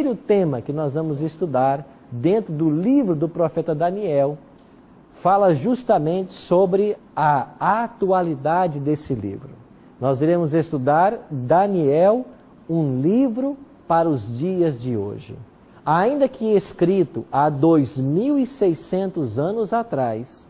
primeiro tema que nós vamos estudar dentro do livro do profeta Daniel fala justamente sobre a atualidade desse livro. Nós iremos estudar Daniel, um livro para os dias de hoje. Ainda que escrito há 2.600 anos atrás,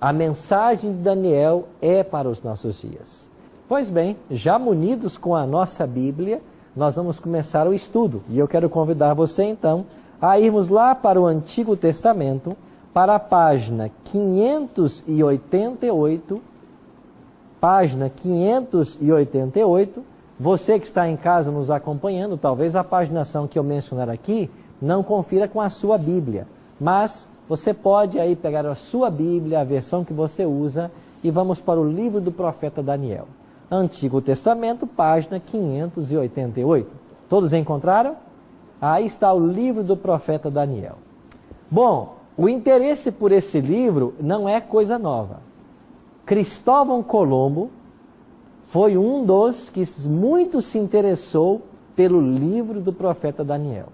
a mensagem de Daniel é para os nossos dias. Pois bem, já munidos com a nossa Bíblia, nós vamos começar o estudo. E eu quero convidar você então a irmos lá para o Antigo Testamento, para a página 588, página 588, você que está em casa nos acompanhando, talvez a paginação que eu mencionar aqui não confira com a sua Bíblia, mas você pode aí pegar a sua Bíblia, a versão que você usa, e vamos para o livro do profeta Daniel. Antigo Testamento, página 588. Todos encontraram? Aí está o livro do profeta Daniel. Bom, o interesse por esse livro não é coisa nova. Cristóvão Colombo foi um dos que muito se interessou pelo livro do profeta Daniel.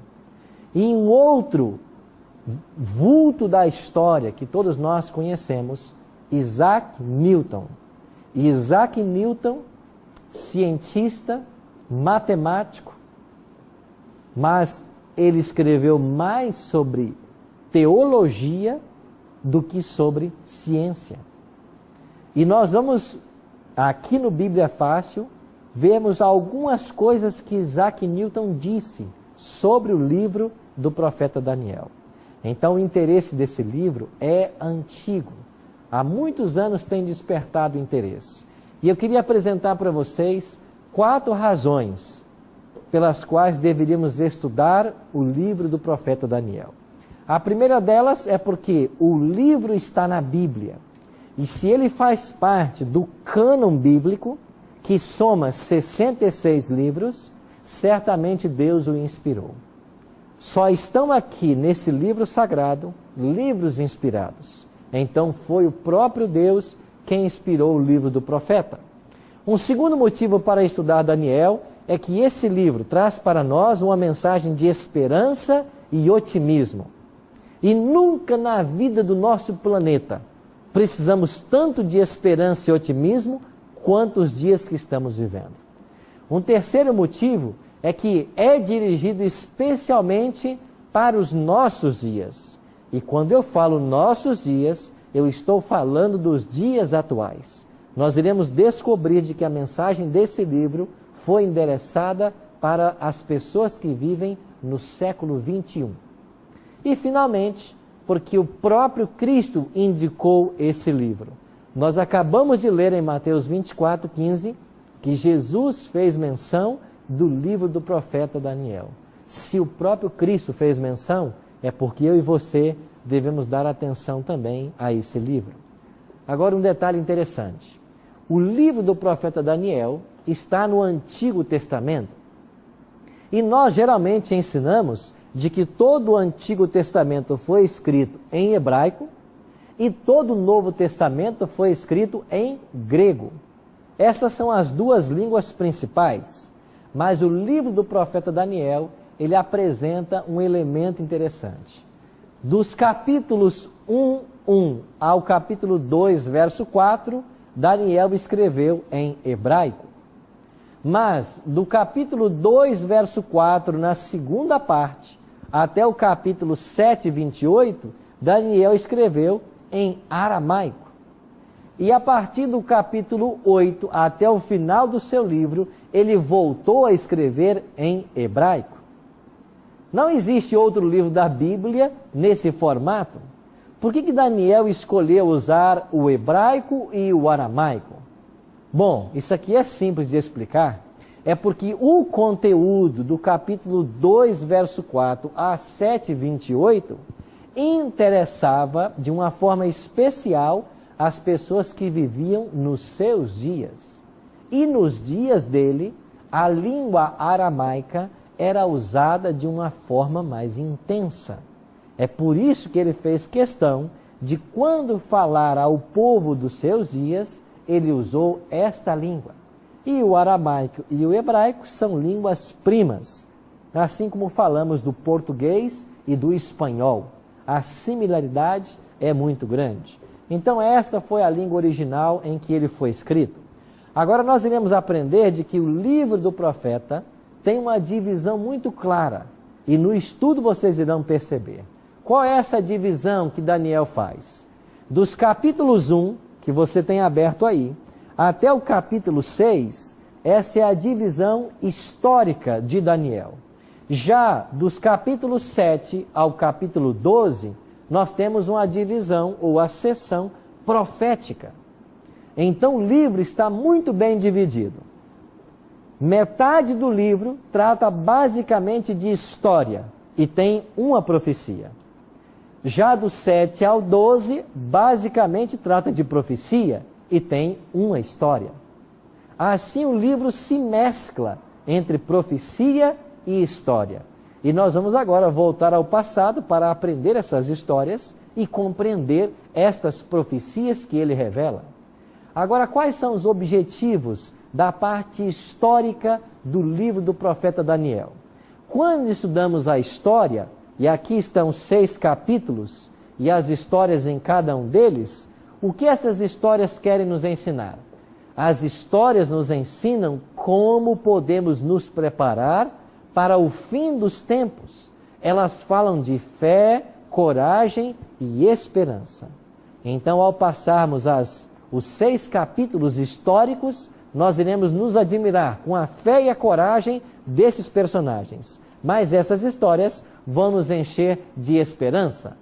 E um outro vulto da história que todos nós conhecemos, Isaac Newton. Isaac Newton, cientista, matemático, mas ele escreveu mais sobre teologia do que sobre ciência. E nós vamos, aqui no Bíblia Fácil, vermos algumas coisas que Isaac Newton disse sobre o livro do profeta Daniel. Então o interesse desse livro é antigo. Há muitos anos tem despertado interesse. E eu queria apresentar para vocês 4 razões pelas quais deveríamos estudar o livro do profeta Daniel. A primeira delas é porque o livro está na Bíblia. E se ele faz parte do cânon bíblico, que soma 66 livros, certamente Deus o inspirou. Só estão aqui nesse livro sagrado livros inspirados. Então foi o próprio Deus quem inspirou o livro do profeta. Um segundo motivo para estudar Daniel é que esse livro traz para nós uma mensagem de esperança e otimismo. E nunca na vida do nosso planeta precisamos tanto de esperança e otimismo quanto os dias que estamos vivendo. Um terceiro motivo é que é dirigido especialmente para os nossos dias. E quando eu falo nossos dias, eu estou falando dos dias atuais. Nós iremos descobrir de que a mensagem desse livro foi endereçada para as pessoas que vivem no século 21. E finalmente, porque o próprio Cristo indicou esse livro. Nós acabamos de ler em Mateus 24:15 que Jesus fez menção do livro do profeta Daniel. Se o próprio Cristo fez menção, é porque eu e você devemos dar atenção também a esse livro. Agora um detalhe interessante. O livro do profeta Daniel está no Antigo Testamento. E nós geralmente ensinamos de que todo o Antigo Testamento foi escrito em hebraico e todo o Novo Testamento foi escrito em grego. Essas são as duas línguas principais. Mas o livro do profeta Daniel, ele apresenta um elemento interessante. Dos capítulos 1 ao capítulo 2, verso 4, Daniel escreveu em hebraico. Mas do capítulo 2, verso 4, na segunda parte, até o capítulo 7, 28, Daniel escreveu em aramaico. E a partir do capítulo 8 até o final do seu livro, ele voltou a escrever em hebraico. Não existe outro livro da Bíblia nesse formato. Por que Daniel escolheu usar o hebraico e o aramaico? Bom, isso aqui é simples de explicar. É porque o conteúdo do capítulo 2, verso 4 a 7, 28, interessava de uma forma especial as pessoas que viviam nos seus dias. E nos dias dele, a língua aramaica era usada de uma forma mais intensa. É por isso que ele fez questão de, quando falar ao povo dos seus dias, ele usou esta língua. E o aramaico e o hebraico são línguas primas. assim como falamos do português e do espanhol. A similaridade é muito grande. Então esta foi a língua original em que ele foi escrito. Agora nós iremos aprender de que o livro do profeta tem uma divisão muito clara. E no estudo vocês irão perceber. Qual é essa divisão que Daniel faz? Dos capítulos 1, que você tem aberto aí, até o capítulo 6, essa é a divisão histórica de Daniel. Já dos capítulos 7 ao capítulo 12, nós temos uma divisão ou a seção profética. Então o livro está muito bem dividido. Metade do livro trata basicamente de história e tem uma profecia. Já do 7 ao 12, basicamente trata de profecia e tem uma história. Assim o livro se mescla entre profecia e história. E nós vamos agora voltar ao passado para aprender essas histórias e compreender estas profecias que ele revela. Agora, quais são os objetivos da parte histórica do livro do profeta Daniel? Quando estudamos a história, e aqui estão 6 capítulos, e as histórias em cada um deles, o que essas histórias querem nos ensinar? As histórias nos ensinam como podemos nos preparar para o fim dos tempos. Elas falam de fé, coragem e esperança. Então, ao passarmos os 6 capítulos históricos, nós iremos nos admirar com a fé e a coragem desses personagens. Mas essas histórias vão nos encher de esperança.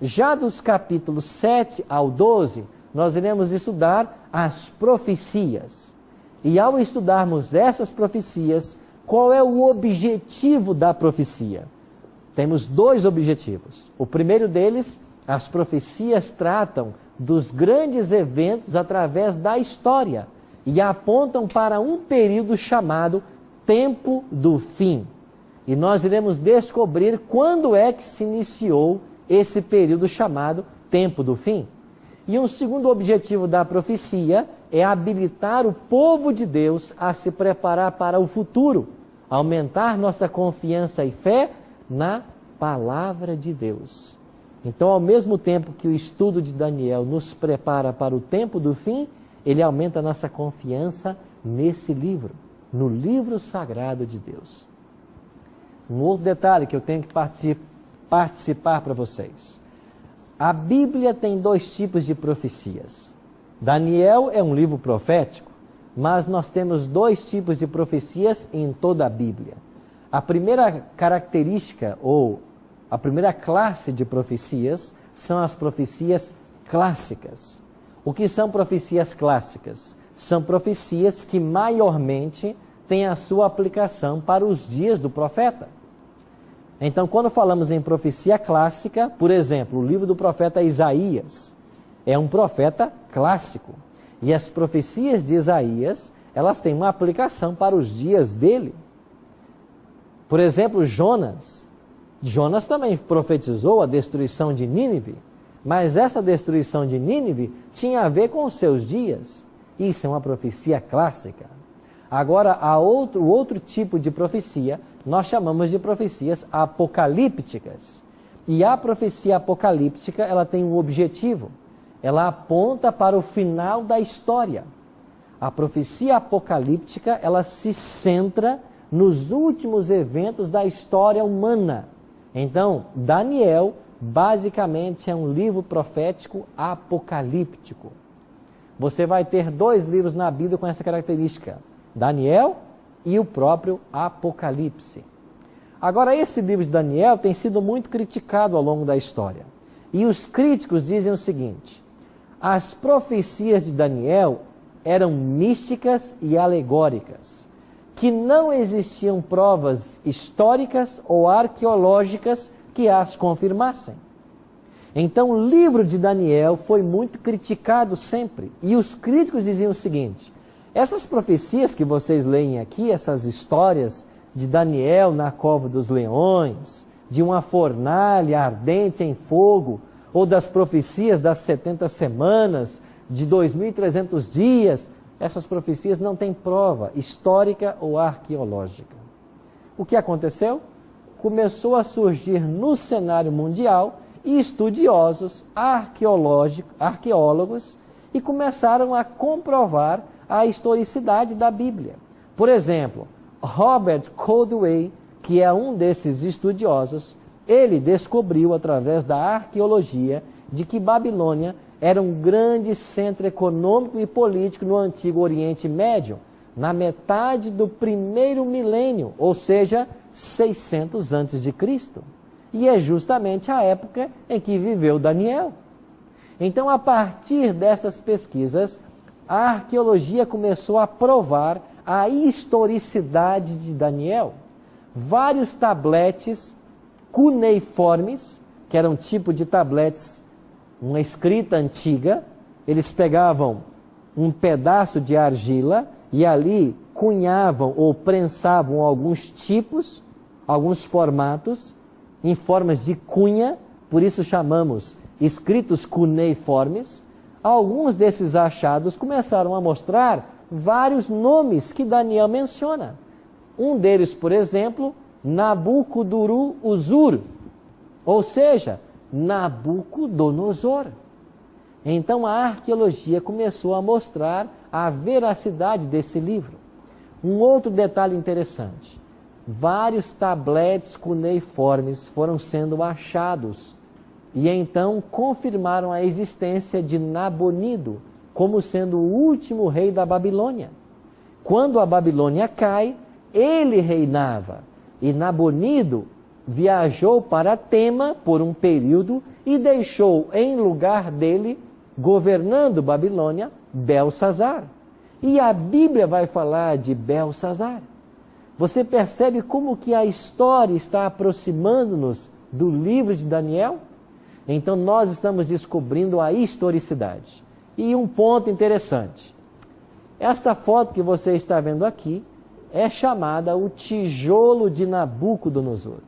Já dos capítulos 7 ao 12, nós iremos estudar as profecias. E ao estudarmos essas profecias, qual é o objetivo da profecia? Temos 2 objetivos. O primeiro deles, as profecias tratam dos grandes eventos através da história e apontam para um período chamado Tempo do Fim. E nós iremos descobrir quando é que se iniciou esse período chamado Tempo do Fim. E um segundo objetivo da profecia é habilitar o povo de Deus a se preparar para o futuro, aumentar nossa confiança e fé na palavra de Deus. Então, ao mesmo tempo que o estudo de Daniel nos prepara para o tempo do fim, ele aumenta a nossa confiança nesse livro, no livro sagrado de Deus. Um outro detalhe que eu tenho que participar para vocês. A Bíblia tem 2 tipos de profecias. Daniel é um livro profético, mas nós temos 2 tipos de profecias em toda a Bíblia. A primeira característica, ou a primeira classe de profecias, são as profecias clássicas. O que são profecias clássicas? São profecias que maiormente têm a sua aplicação para os dias do profeta. Então, quando falamos em profecia clássica, por exemplo, o livro do profeta Isaías é um profeta clássico. E as profecias de Isaías, elas têm uma aplicação para os dias dele. Por exemplo, Jonas também profetizou a destruição de Nínive, mas essa destruição de Nínive tinha a ver com os seus dias. Isso é uma profecia clássica. Agora, o outro tipo de profecia, nós chamamos de profecias apocalípticas. E a profecia apocalíptica, ela tem um objetivo. Ela aponta para o final da história. A profecia apocalíptica, ela se centra nos últimos eventos da história humana. Então, Daniel, basicamente, é um livro profético apocalíptico. Você vai ter 2 livros na Bíblia com essa característica. Daniel e o próprio Apocalipse. Agora, esse livro de Daniel tem sido muito criticado ao longo da história. E os críticos dizem o seguinte: as profecias de Daniel eram místicas e alegóricas, que não existiam provas históricas ou arqueológicas que as confirmassem. Então, o livro de Daniel foi muito criticado sempre. E os críticos diziam o seguinte: essas profecias que vocês leem aqui, essas histórias de Daniel na cova dos leões, de uma fornalha ardente em fogo, ou das profecias das 70 semanas, de 2.300 dias, essas profecias não têm prova histórica ou arqueológica. o que aconteceu? Começou a surgir no cenário mundial estudiosos, arqueólogos, e começaram a comprovar a historicidade da Bíblia. Por exemplo, Robert Coldewey, que é um desses estudiosos, ele descobriu através da arqueologia de que Babilônia era um grande centro econômico e político no Antigo Oriente Médio, na metade do primeiro milênio, ou seja, 600 a.C. E é justamente a época em que viveu Daniel. Então, a partir dessas pesquisas, a arqueologia começou a provar a historicidade de Daniel. Vários tabletes cuneiformes, que eram um tipo de tabletes, uma escrita antiga, eles pegavam um pedaço de argila e ali cunhavam ou prensavam alguns tipos, alguns formatos, em formas de cunha, por isso chamamos escritos cuneiformes. Alguns desses achados começaram a mostrar vários nomes que Daniel menciona. Um deles, por exemplo, Nabucodonosor, ou seja, Nabucodonosor. Então a arqueologia começou a mostrar a veracidade desse livro. Um outro detalhe interessante: vários tabletes cuneiformes foram sendo achados e então confirmaram a existência de Nabonido como sendo o último rei da Babilônia. Quando a Babilônia cai, ele reinava, e Nabonido viajou para Tema por um período e deixou em lugar dele, governando Babilônia, Belsazar. E a Bíblia vai falar de Belsazar. Você percebe como que a história está aproximando-nos do livro de Daniel? Então nós estamos descobrindo a historicidade. E um ponto interessante: esta foto que você está vendo aqui é chamada o tijolo de Nabucodonosor.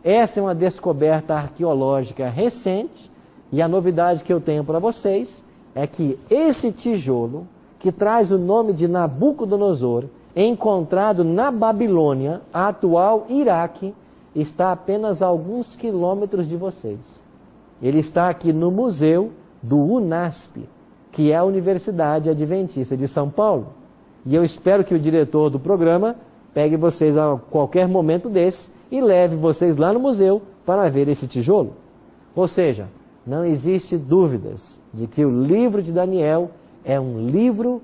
Essa é uma descoberta arqueológica recente, e a novidade que eu tenho para vocês é que esse tijolo, que traz o nome de Nabucodonosor, encontrado na Babilônia, atual Iraque, está a apenas alguns quilômetros de vocês. Ele está aqui no museu do UNASP, que é a Universidade Adventista de São Paulo. E eu espero que o diretor do programa pegue vocês a qualquer momento desse e leve vocês lá no museu para ver esse tijolo. Ou seja, não existe dúvidas de que o livro de Daniel é um livro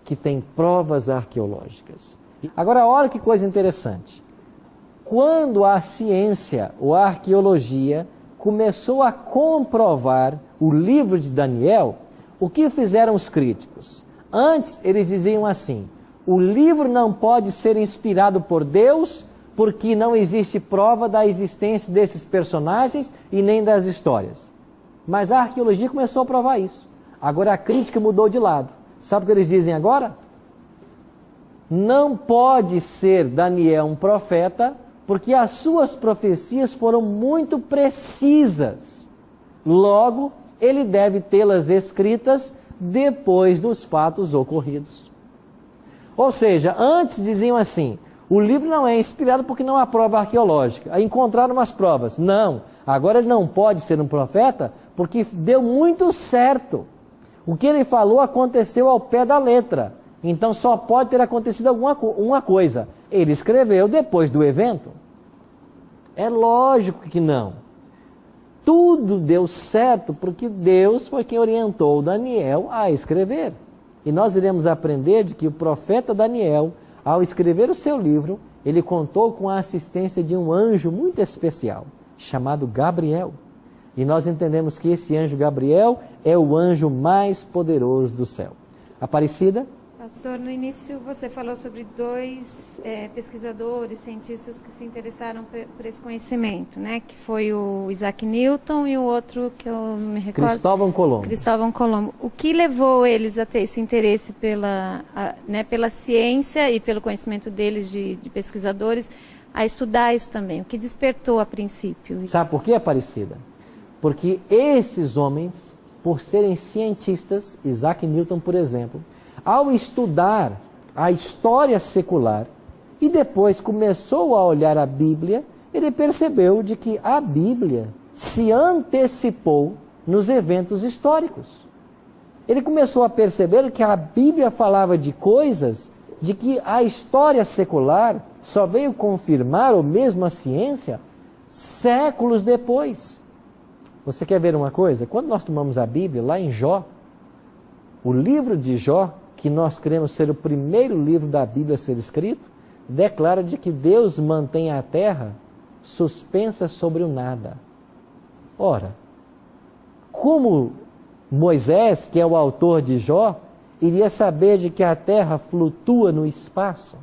que tem provas arqueológicas. Agora, olha que coisa interessante. Quando a ciência ou a arqueologia começou a comprovar o livro de Daniel, o que fizeram os críticos? Antes eles diziam assim: o livro não pode ser inspirado por Deus porque não existe prova da existência desses personagens e nem das histórias. Mas a arqueologia começou a provar isso. Agora a crítica mudou de lado. Sabe o que eles dizem agora? Não pode ser Daniel um profeta porque as suas profecias foram muito precisas. Logo, ele deve tê-las escritas depois dos fatos ocorridos. Ou seja, antes diziam assim: o livro não é inspirado porque não há prova arqueológica. Aí encontraram umas provas. Não, agora ele não pode ser um profeta porque deu muito certo. O que ele falou aconteceu ao pé da letra. Então só pode ter acontecido uma coisa: ele escreveu depois do evento. É lógico que não. Tudo deu certo porque Deus foi quem orientou Daniel a escrever. E nós iremos aprender de que o profeta Daniel, ao escrever o seu livro, ele contou com a assistência de um anjo muito especial, chamado Gabriel. E nós entendemos que esse anjo Gabriel é o anjo mais poderoso do céu. Aparecida? Pastor, no início você falou sobre dois pesquisadores, cientistas que se interessaram por esse conhecimento, né? Que foi o Isaac Newton e o outro que eu me recordo... Cristóvão Colombo. Cristóvão Colombo. O que levou eles a ter esse interesse pela ciência e pelo conhecimento deles de pesquisadores a estudar isso também? O que despertou a princípio? Sabe por que, Aparecida? Porque esses homens, por serem cientistas, Isaac Newton, por exemplo, ao estudar a história secular, e depois começou a olhar a Bíblia, ele percebeu de que a Bíblia se antecipou nos eventos históricos. Ele começou a perceber que a Bíblia falava de coisas de que a história secular só veio confirmar, ou mesmo a ciência, séculos depois. Você quer ver uma coisa? Quando nós tomamos a Bíblia, lá em Jó, o livro de Jó, que nós cremos ser o primeiro livro da Bíblia a ser escrito, declara de que Deus mantém a terra suspensa sobre o nada. Ora, como Moisés, que é o autor de Jó, iria saber de que a terra flutua no espaço?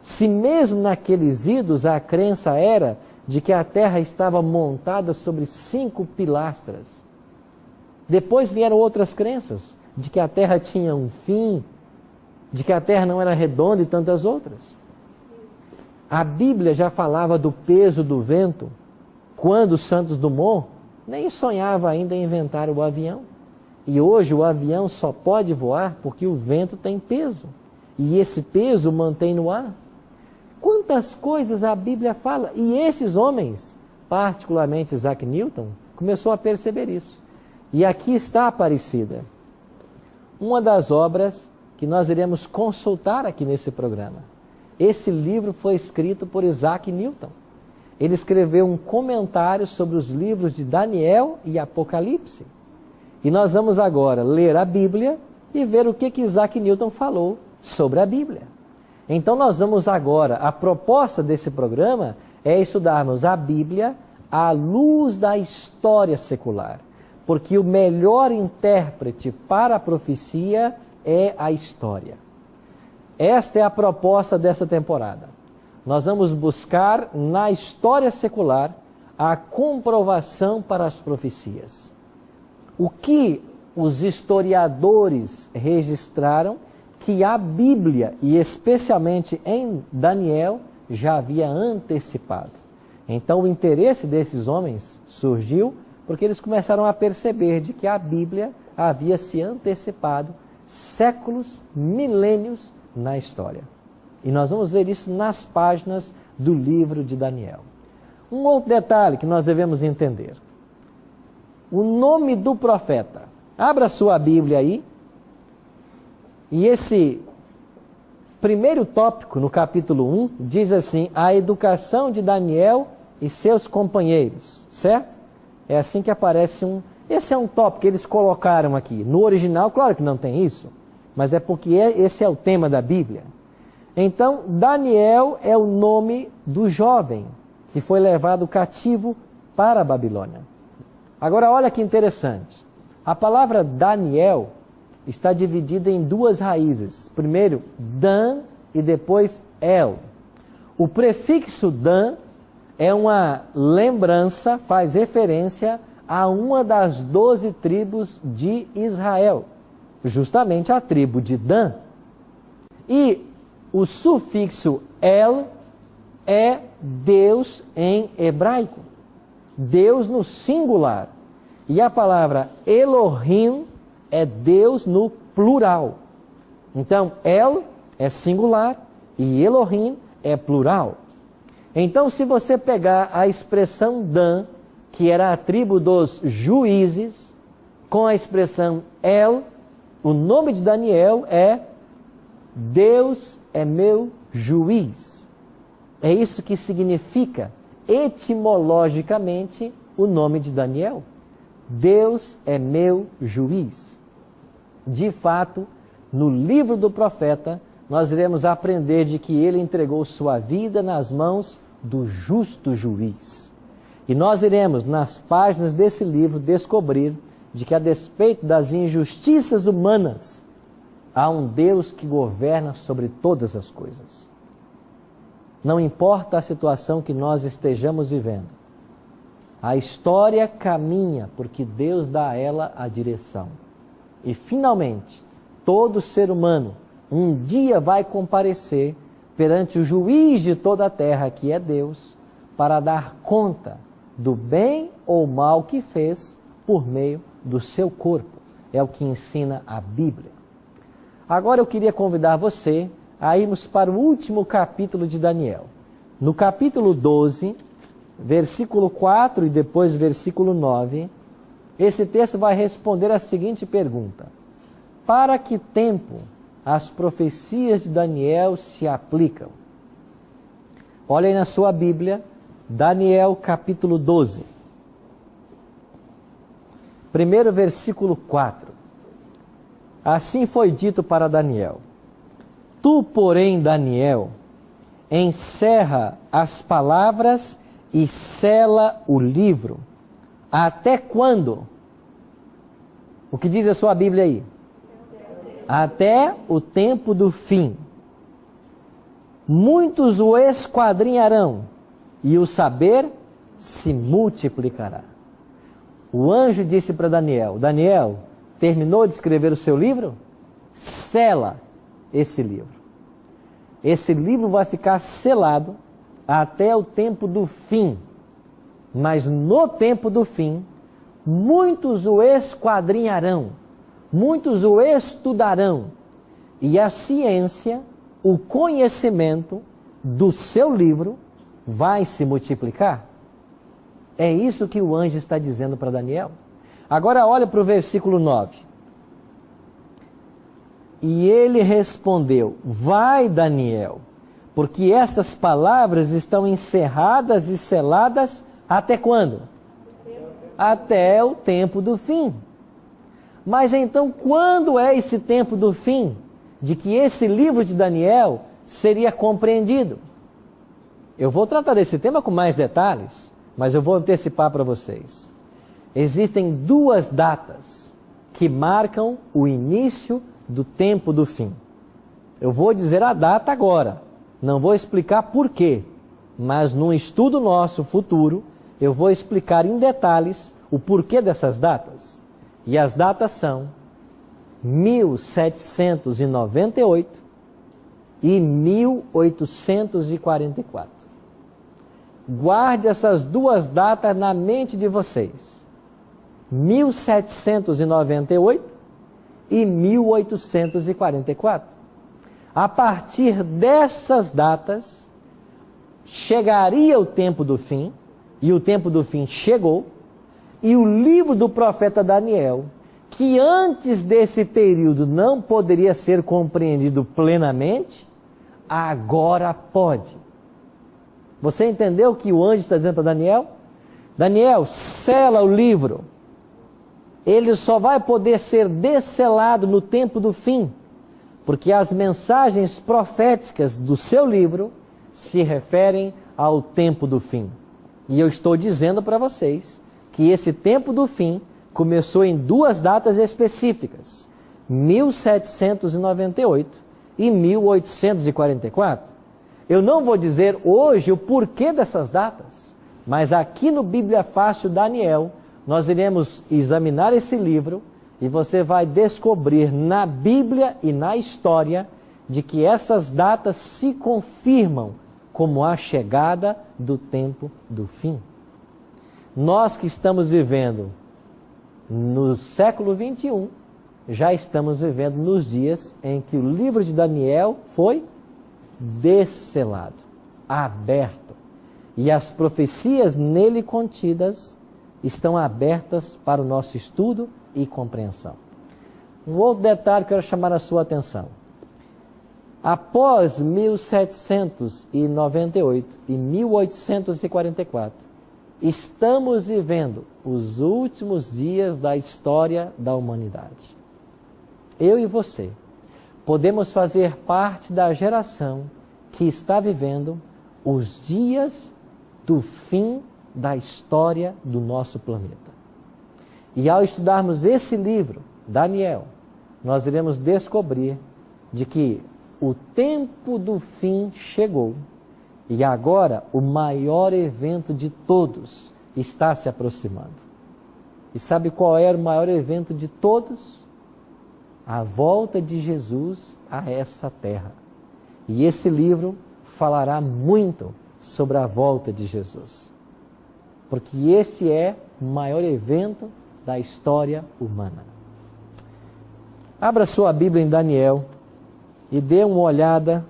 Se mesmo naqueles idos a crença era de que a terra estava montada sobre 5 pilastras. Depois vieram outras crenças, de que a terra tinha um fim, de que a terra não era redonda e tantas outras. A Bíblia já falava do peso do vento, quando Santos Dumont nem sonhava ainda em inventar o avião. E hoje o avião só pode voar porque o vento tem peso. E esse peso mantém no ar. Quantas coisas a Bíblia fala. E esses homens, particularmente Isaac Newton, começou a perceber isso. E aqui está a Aparecida. Uma das obras que nós iremos consultar aqui nesse programa. Esse livro foi escrito por Isaac Newton. Ele escreveu um comentário sobre os livros de Daniel e Apocalipse. E nós vamos agora ler a Bíblia e ver o que Isaac Newton falou sobre a Bíblia. Então nós vamos agora, a proposta desse programa é estudarmos a Bíblia à luz da história secular. Porque o melhor intérprete para a profecia é a história. Esta é a proposta dessa temporada. Nós vamos buscar na história secular a comprovação para as profecias. O que os historiadores registraram que a Bíblia, e especialmente em Daniel, já havia antecipado. Então o interesse desses homens surgiu porque eles começaram a perceber de que a Bíblia havia se antecipado séculos, milênios na história. E nós vamos ver isso nas páginas do livro de Daniel. Um outro detalhe que nós devemos entender. O nome do profeta. Abra sua Bíblia aí. E esse primeiro tópico, no capítulo 1, diz assim: a educação de Daniel e seus companheiros, certo? É assim que aparece esse é um tópico que eles colocaram aqui. No original, claro que não tem isso, mas é porque esse é o tema da Bíblia. Então, Daniel é o nome do jovem que foi levado cativo para a Babilônia. Agora, olha que interessante. A palavra Daniel está dividida em 2 raízes. Primeiro, Dan e depois El. O prefixo Dan é uma lembrança, faz referência a uma das 12 tribos de Israel, justamente a tribo de Dan. E o sufixo El é Deus em hebraico, Deus no singular. E a palavra Elohim é Deus no plural. Então, El é singular e Elohim é plural. Então, se você pegar a expressão Dan, que era a tribo dos juízes, com a expressão El, o nome de Daniel é Deus é meu juiz. É isso que significa etimologicamente o nome de Daniel. Deus é meu juiz. De fato, no livro do profeta, nós iremos aprender de que ele entregou sua vida nas mãos do justo juiz. E nós iremos, nas páginas desse livro, descobrir de que, a despeito das injustiças humanas, há um Deus que governa sobre todas as coisas. Não importa a situação que nós estejamos vivendo, a história caminha porque Deus dá a ela a direção. E, finalmente, todo ser humano um dia vai comparecer perante o juiz de toda a terra, que é Deus, para dar conta do bem ou mal que fez por meio do seu corpo. É o que ensina a Bíblia. Agora eu queria convidar você a irmos para o último capítulo de Daniel. No capítulo 12, versículo 4 e depois versículo 9, esse texto vai responder a seguinte pergunta: para que tempo as profecias de Daniel se aplicam? Olha aí na sua Bíblia, Daniel capítulo 12. Primeiro versículo 4. Assim foi dito para Daniel: tu, porém, Daniel, encerra as palavras e sela o livro. Até quando? O que diz a sua Bíblia aí? Até o tempo do fim. Muitos o esquadrinharão, e o saber se multiplicará. O anjo disse para Daniel: Daniel, terminou de escrever o seu livro? Sela esse livro. Esse livro vai ficar selado até o tempo do fim. Mas no tempo do fim, muitos o esquadrinharão, muitos o estudarão, e a ciência, o conhecimento do seu livro vai se multiplicar. É isso que o anjo está dizendo para Daniel. Agora olha para o versículo 9. E ele respondeu: vai, Daniel, porque essas palavras estão encerradas e seladas até quando? Até o tempo do fim. Mas então, quando é esse tempo do fim, de que esse livro de Daniel seria compreendido? Eu vou tratar desse tema com mais detalhes, mas eu vou antecipar para vocês. Existem duas datas que marcam o início do tempo do fim. Eu vou dizer a data agora, não vou explicar por quê, mas num estudo nosso futuro, eu vou explicar em detalhes o porquê dessas datas. E as datas são 1798 e 1844. Guarde essas duas datas na mente de vocês. 1798 e 1844. A partir dessas datas, chegaria o tempo do fim, e o tempo do fim chegou, e o livro do profeta Daniel, que antes desse período não poderia ser compreendido plenamente, agora pode. Você entendeu o que o anjo está dizendo para Daniel? Daniel, sela o livro. Ele só vai poder ser desselado no tempo do fim, porque as mensagens proféticas do seu livro se referem ao tempo do fim. E eu estou dizendo para vocês que esse tempo do fim começou em duas datas específicas, 1798 e 1844. Eu não vou dizer hoje o porquê dessas datas, mas aqui no Bíblia Fácil Daniel, nós iremos examinar esse livro e você vai descobrir na Bíblia e na história de que essas datas se confirmam como a chegada do tempo do fim. Nós que estamos vivendo no século 21, já estamos vivendo nos dias em que o livro de Daniel foi desselado, aberto, e as profecias nele contidas estão abertas para o nosso estudo e compreensão. Um outro detalhe que eu quero chamar a sua atenção. Após 1798 e 1844, estamos vivendo os últimos dias da história da humanidade. Eu e você podemos fazer parte da geração que está vivendo os dias do fim da história do nosso planeta. E ao estudarmos esse livro, Daniel, nós iremos descobrir de que o tempo do fim chegou e agora o maior evento de todos está se aproximando. E sabe qual era o maior evento de todos? A volta de Jesus a essa terra. E esse livro falará muito sobre a volta de Jesus. Porque este é o maior evento da história humana. Abra sua Bíblia em Daniel e dê uma olhada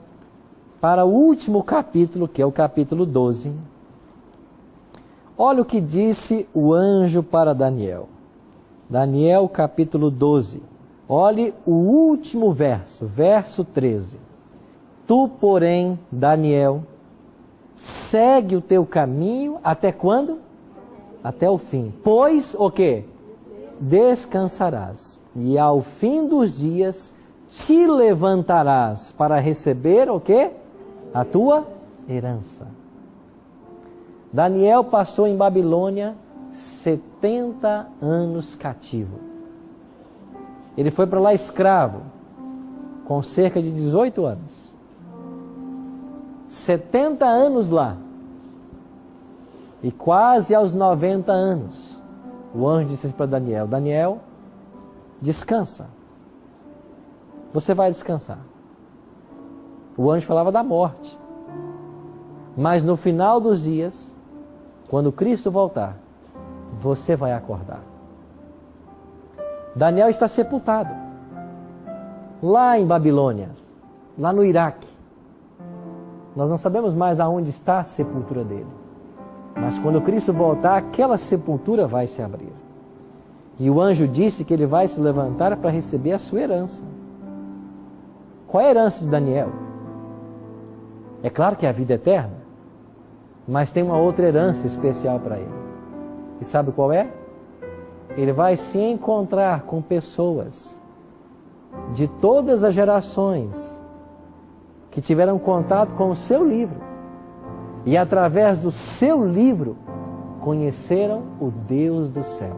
para o último capítulo, que é o capítulo 12. Olha o que disse o anjo para Daniel. Daniel, capítulo 12. Olhe o último verso, verso 13. Tu, porém, Daniel, segue o teu caminho até quando? Até o fim. Pois o quê? Descansarás. E ao fim dos dias te levantarás para receber o quê? A tua herança. Daniel passou em Babilônia 70 anos cativo. Ele foi para lá escravo, com cerca de 18 anos. 70 anos lá. E quase aos 90 anos, o anjo disse para Daniel: Daniel, descansa. Você vai descansar. O anjo falava da morte. Mas no final dos dias, quando Cristo voltar, você vai acordar. Daniel está sepultado lá em Babilônia, lá no Iraque. Nós não sabemos mais aonde está a sepultura dele. Mas quando Cristo voltar, aquela sepultura vai se abrir. E o anjo disse que ele vai se levantar para receber a sua herança. Qual é a herança de Daniel? É claro que é a vida eterna, mas tem uma outra herança especial para ele. E sabe qual é? Ele vai se encontrar com pessoas de todas as gerações que tiveram contato com o seu livro. E através do seu livro, conheceram o Deus do céu.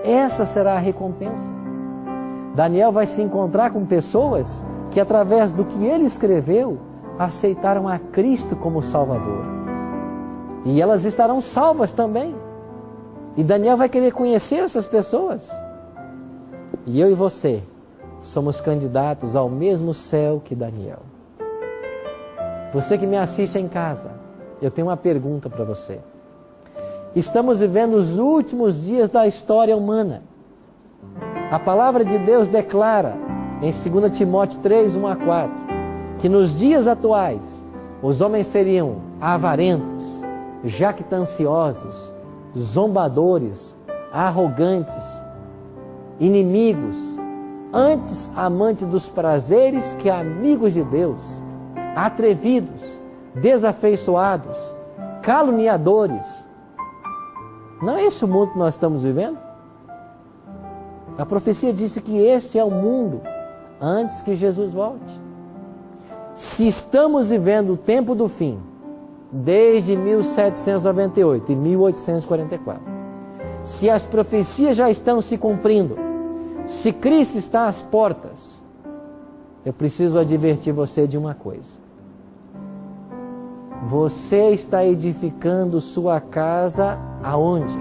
Essa será a recompensa. Daniel vai se encontrar com pessoas que, através do que ele escreveu, aceitaram a Cristo como Salvador. E elas estarão salvas também. E Daniel vai querer conhecer essas pessoas. E eu e você somos candidatos ao mesmo céu que Daniel. Você que me assiste em casa, eu tenho uma pergunta para você. Estamos vivendo os últimos dias da história humana. A palavra de Deus declara em 2 Timóteo 3, 1 a 4, que nos dias atuais os homens seriam avarentos, jactanciosos, zombadores, arrogantes, inimigos, antes amantes dos prazeres que amigos de Deus, atrevidos, desafeiçoados, caluniadores. Não é esse o mundo que nós estamos vivendo? A profecia disse que este é o mundo antes que Jesus volte. Se estamos vivendo o tempo do fim, desde 1798 e 1844, se as profecias já estão se cumprindo, se Cristo está às portas, eu preciso advertir você de uma coisa. Você está edificando sua casa aonde?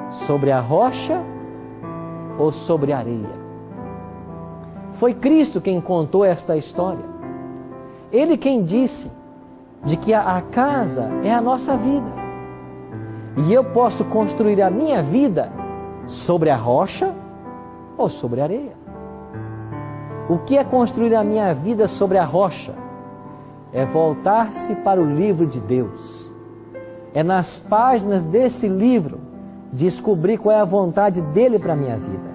Sobre a rocha ou sobre a areia? Foi Cristo quem contou esta história. Ele quem disse de que a casa é a nossa vida. E eu posso construir a minha vida sobre a rocha ou sobre a areia. O que é construir a minha vida sobre a rocha? É voltar-se para o livro de Deus. É nas páginas desse livro descobrir qual é a vontade dele para a minha vida.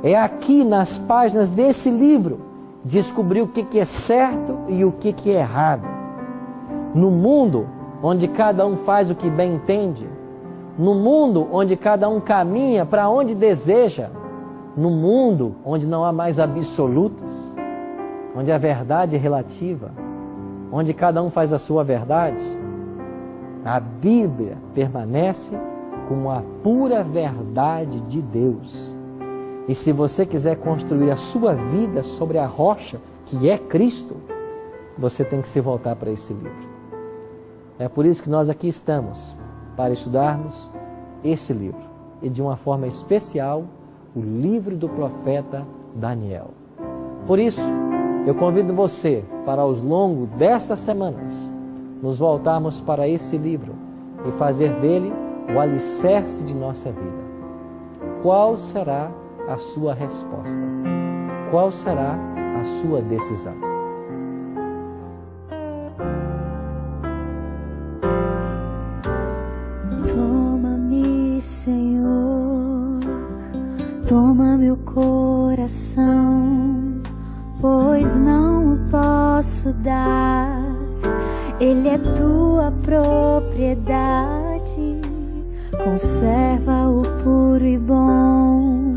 É aqui nas páginas desse livro descobrir o que é certo e o que é errado. No mundo onde cada um faz o que bem entende, no mundo onde cada um caminha para onde deseja, no mundo onde não há mais absolutos, onde a verdade é relativa, onde cada um faz a sua verdade, a Bíblia permanece como a pura verdade de Deus. E se você quiser construir a sua vida sobre a rocha, que é Cristo, você tem que se voltar para esse livro. É por isso que nós aqui estamos, para estudarmos esse livro. E de uma forma especial, o livro do profeta Daniel. Por isso, eu convido você para, aos longos destas semanas, nos voltarmos para esse livro e fazer dele o alicerce de nossa vida. Qual será a sua resposta? Qual será a sua decisão? Toma meu coração, pois não o posso dar. Ele é tua propriedade, conserva-o puro e bom,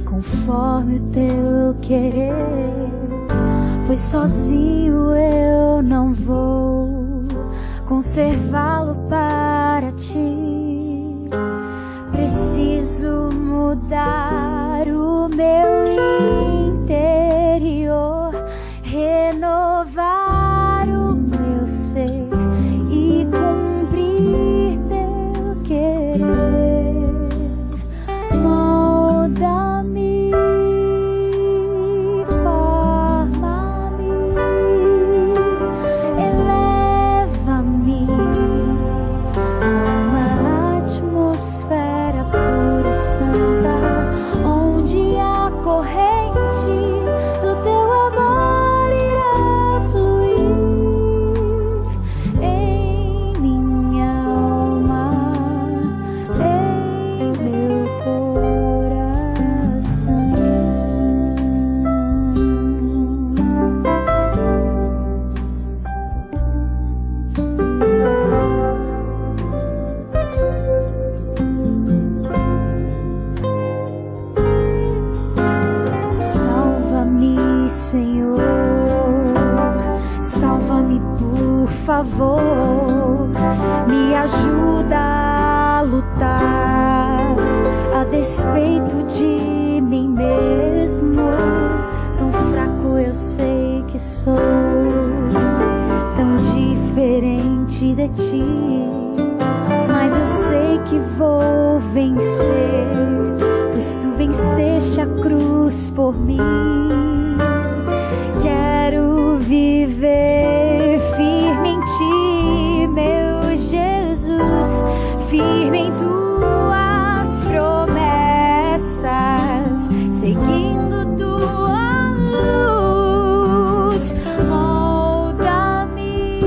conforme o teu querer. Pois sozinho eu não vou conservá-lo para ti. Preciso mudar o meu interior, renovar o meu ser e cumprir teu querer. Molda-me, forma-me, eleva-me a uma atmosfera pura e santa, onde a corrente do teu amor irá fluir em minha alma, em meu coração. Salva-me, Senhor, salva-me, por favor. Me ajuda a lutar a despeito de mim mesmo. Tão fraco eu sei que sou, tão diferente de ti, mas eu sei que vou vencer, pois tu venceste a cruz por mim. Quero viver firme em ti, meu Jesus, firme em tuas promessas, seguindo tua luz. Molda-me,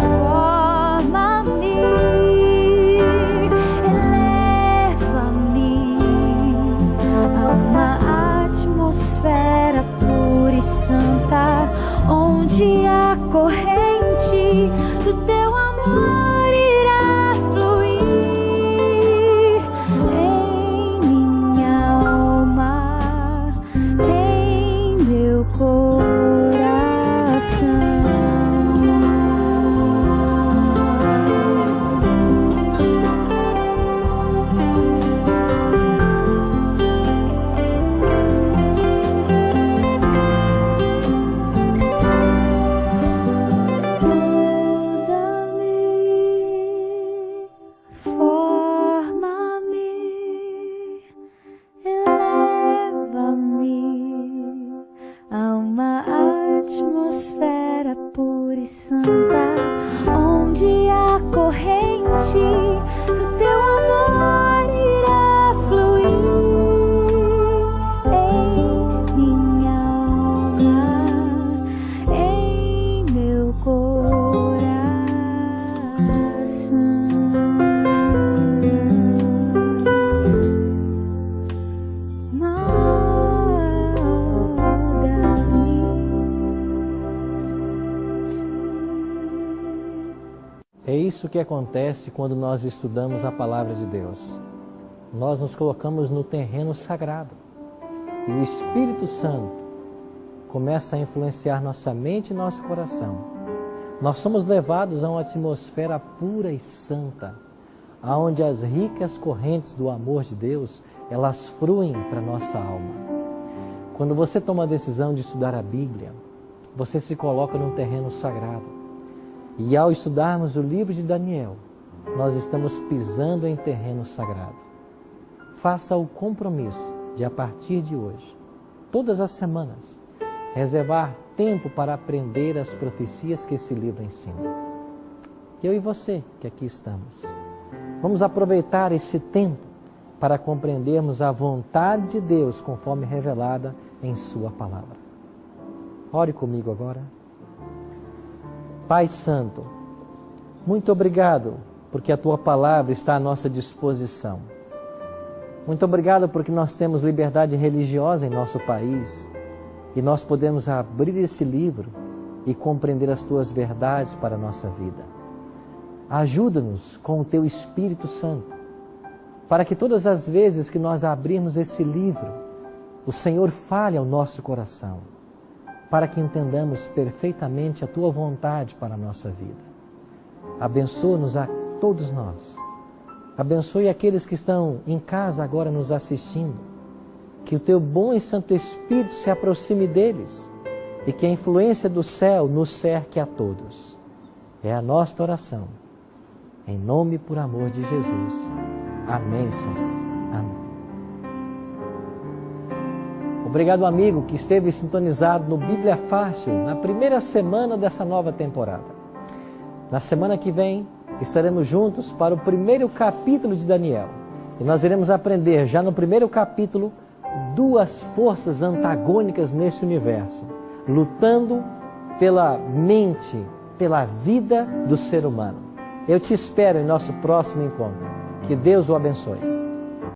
forma-me, eleva-me a uma atmosfera pura e santa, onde a corrente do teu amor irá fluir em minha alma, em meu atmosfera pura e santa, onde a corrente do teu amor irá fluir em minha alma, em meu coração. É isso que acontece quando nós estudamos a Palavra de Deus. Nós nos colocamos no terreno sagrado e o Espírito Santo começa a influenciar nossa mente e nosso coração. Nós somos levados a uma atmosfera pura e santa, onde as ricas correntes do amor de Deus, elas fluem para a nossa alma. Quando você toma a decisão de estudar a Bíblia, você se coloca num terreno sagrado. E ao estudarmos o livro de Daniel, nós estamos pisando em terreno sagrado. Faça o compromisso de, a partir de hoje, todas as semanas, reservar tempo para aprender as profecias que esse livro ensina. Eu e você, que aqui estamos, vamos aproveitar esse tempo para compreendermos a vontade de Deus conforme revelada em sua palavra. Ore comigo agora. Pai Santo, muito obrigado porque a Tua Palavra está à nossa disposição. Muito obrigado porque nós temos liberdade religiosa em nosso país e nós podemos abrir esse livro e compreender as Tuas verdades para a nossa vida. Ajuda-nos com o Teu Espírito Santo, para que todas as vezes que nós abrirmos esse livro, o Senhor fale ao nosso coração, para que entendamos perfeitamente a Tua vontade para a nossa vida. Abençoa-nos a todos nós. Abençoe aqueles que estão em casa agora nos assistindo. Que o Teu bom e Santo Espírito se aproxime deles e que a influência do céu nos cerque a todos. É a nossa oração. Em nome e por amor de Jesus. Amém, Senhor. Amém. Obrigado, amigo, que esteve sintonizado no Bíblia Fácil na primeira semana dessa nova temporada. Na semana que vem, estaremos juntos para o primeiro capítulo de Daniel. E nós iremos aprender, já no primeiro capítulo, duas forças antagônicas nesse universo, lutando pela mente, pela vida do ser humano. Eu te espero em nosso próximo encontro. Que Deus o abençoe.